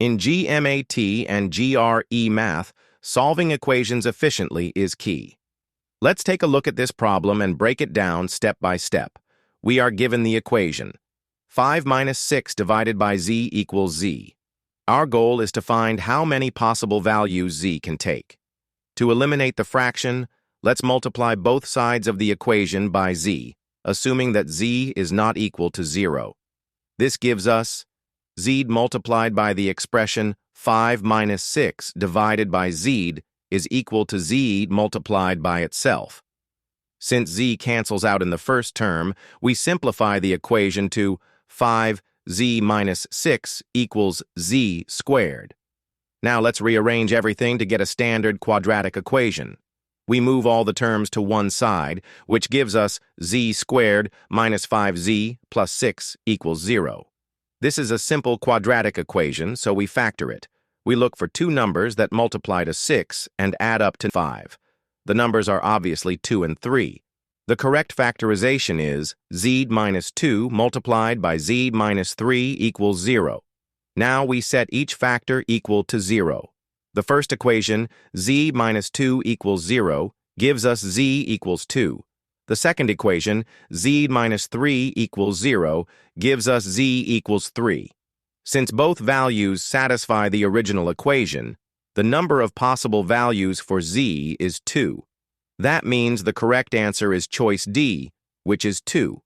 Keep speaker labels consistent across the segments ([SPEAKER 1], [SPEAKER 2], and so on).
[SPEAKER 1] In GMAT and GRE math, solving equations efficiently is key. Let's take a look at this problem and break it down step by step. We are given the equation. 5 minus 6 divided by z equals z. Our goal is to find how many possible values z can take. To eliminate the fraction, let's multiply both sides of the equation by z, assuming that z is not equal to 0. This gives us z multiplied by the expression 5 minus 6 divided by z is equal to z multiplied by itself. Since z cancels out in the first term, we simplify the equation to 5z minus 6 equals z squared. Now let's rearrange everything to get a standard quadratic equation. We move all the terms to one side, which gives us z squared minus 5z plus 6 equals 0. This is a simple quadratic equation, so we factor it. We look for two numbers that multiply to 6 and add up to 5. The numbers are obviously 2 and 3. The correct factorization is z minus 2 multiplied by z minus 3 equals 0. Now we set each factor equal to 0. The first equation, z minus 2 equals 0, gives us z equals 2. The second equation, z minus 3 equals 0, gives us z equals 3. Since both values satisfy the original equation, the number of possible values for z is 2. That means the correct answer is choice D, which is 2.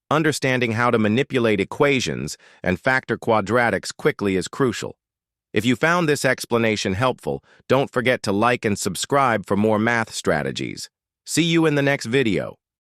[SPEAKER 1] Understanding how to manipulate equations and factor quadratics quickly is crucial. If you found this explanation helpful, don't forget to like and subscribe for more math strategies. See you in the next video.